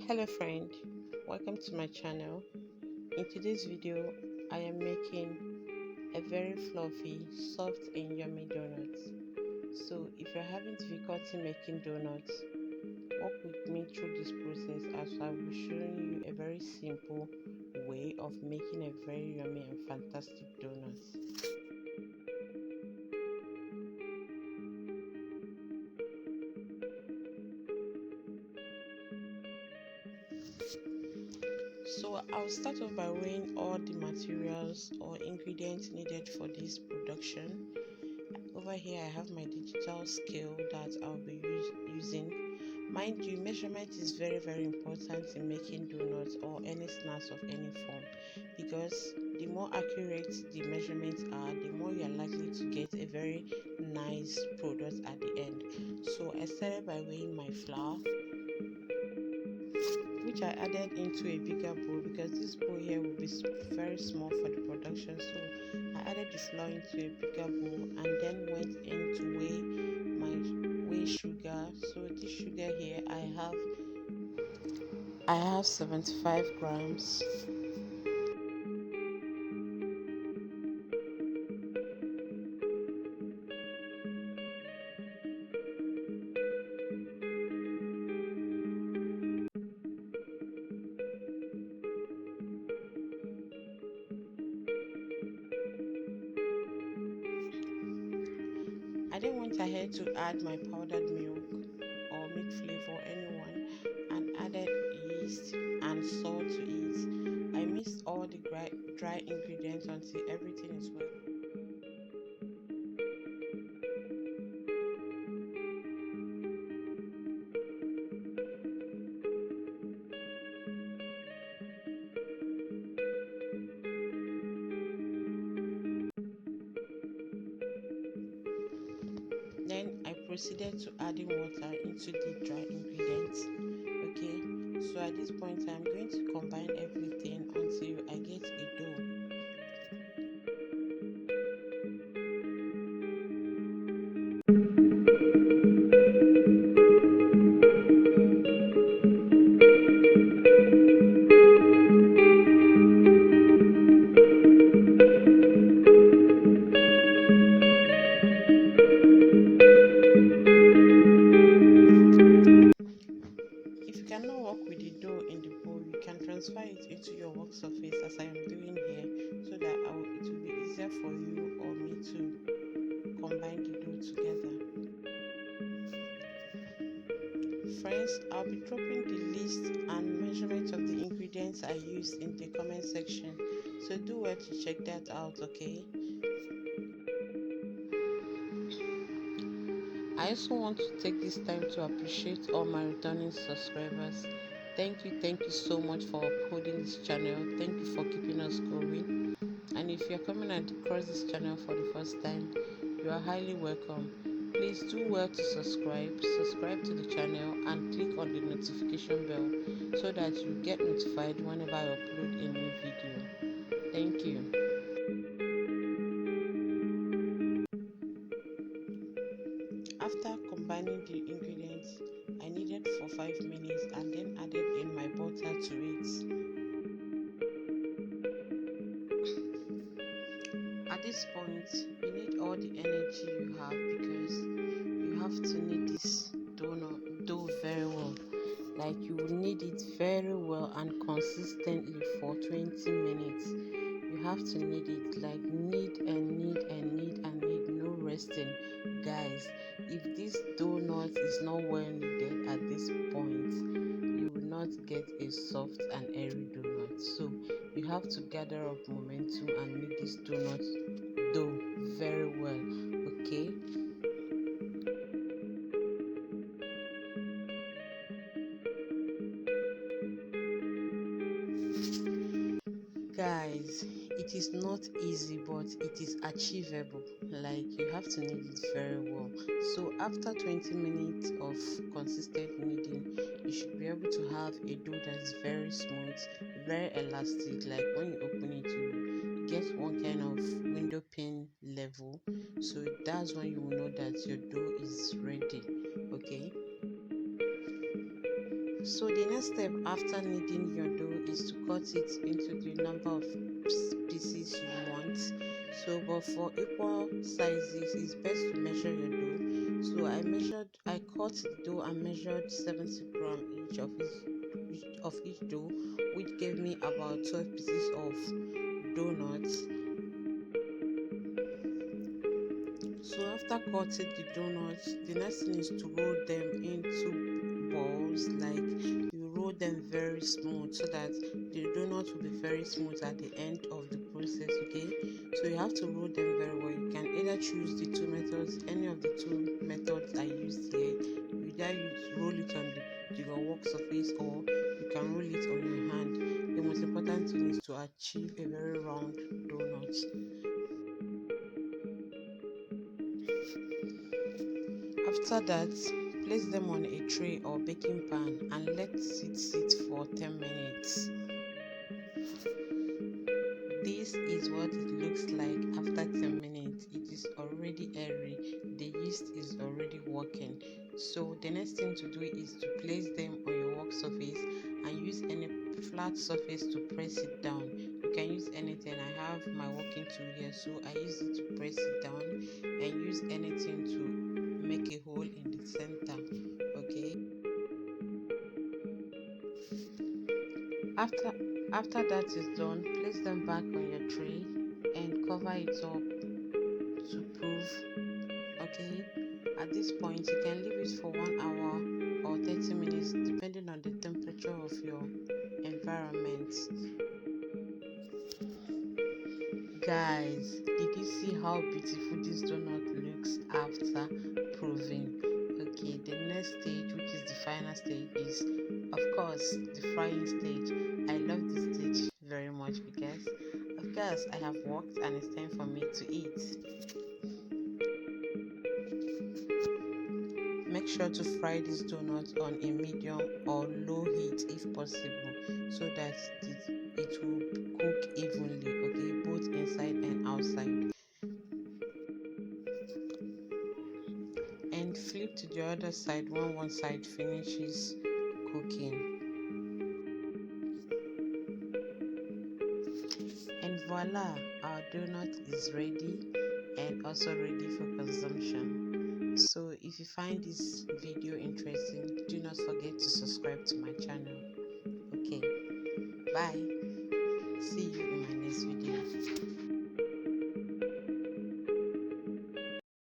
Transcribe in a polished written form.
Hello friend, welcome to my channel. In today's video I am making a very fluffy, soft and yummy donut. So if you're having difficulty making donuts, walk with me through this process as I will be showing you a very simple way of making a very yummy and fantastic donut. So I'll start off by weighing all the materials or ingredients needed for this production. Over here I have my digital scale that I'll be using. Mind you, measurement is very important in making donuts or any snacks of any form, because the more accurate the measurements are, the more you're likely to get a very nice product at the end. So I started by weighing my flour, which I added into a bigger bowl because this bowl here will be very small for the production. So I added the flour into a bigger bowl and then went in to weigh my sugar. So this sugar here I have 75 grams. I then went ahead to add my powdered milk or milk flavor, anyone, and added yeast and salt to it. I mixed all the dry ingredients until everything is well. Then I proceeded to adding water into the dry ingredients. Okay, so at this point I'm going to combine everything until I get a dough. If you cannot work with the dough in the bowl, you can transfer it into your work surface as I am doing here, so that it will be easier for you or me to combine the dough together. Friends, I'll be dropping the list and measurement of the ingredients I used in the comment section, so do well to check that out, okay? I also want to take this time to appreciate all my returning subscribers. Thank you so much for upholding this channel. Thank you for keeping us going. And if you're coming across this channel for the first time, you are highly welcome. Please do well to subscribe to the channel and click on the notification bell so that you get notified whenever I upload a new video. Thank you. After combining the ingredients, I kneaded for 5 minutes and then added in my butter to it. At this point, you need all the energy you have because you have to knead this dough very well. Like, you will knead it very well and consistently for 20 minutes. You have to knead it, like knead and knead and knead and knead, no resting. Guys, if this donut is not well kneaded at this point, you will not get a soft and airy donut. So you have to gather up momentum and knead this donut dough very well, okay? Guys, it is not easy, but it is achievable. Like, you have to knead it very well. So after 20 minutes of consistent kneading, you should be able to have a dough that is very smooth, very elastic. Like, when you open it, you get one kind of window pane level. So that's when you will know that your dough is ready, okay? So the next step after kneading your dough is to cut it into the number of pieces you want. So but for equal sizes it's best to measure your dough. So I cut the dough and measured 70 grams each of each dough, which gave me about 12 pieces of donuts. So after cutting the donuts, the next thing is to roll them into balls. Like you roll them very smooth so that the donut will be very smooth at the end of the process. Okay, so you have to roll them very well. You can either choose the two methods, any of the two methods I used here. You either roll it on your work surface, or you can roll it on your hand. The most important thing is to achieve a very round donut. After that, place them on a tray or baking pan and let it sit for 10 minutes. This is what it looks like after 10 minutes. It is already airy. The yeast is already working. So the next thing to do is to place them on your work surface and use any flat surface to press it down. You can use anything. I have my working tool here, so I use it to press it down, and use anything to make a hole in the center. Okay, after that is done, place them back on your tray and cover it up to prove. Okay, at this point you can leave it for 1 hour or 30 minutes depending on the temperature of your environment. Guys, did you see how beautiful this donut looks after proving? Okay, the next stage, which is the final stage, is of course the frying stage. I love this stage very much because of course I have worked and it's time for me to eat. Make sure to fry this donut on a medium or low heat if possible, so that it will cook evenly, okay, both inside and outside. And flip to the other side when one side finishes cooking. And voila, our donut is ready and also ready for consumption. So if you find this video interesting, do not forget to subscribe to my channel. Okay, bye. See you in my next video.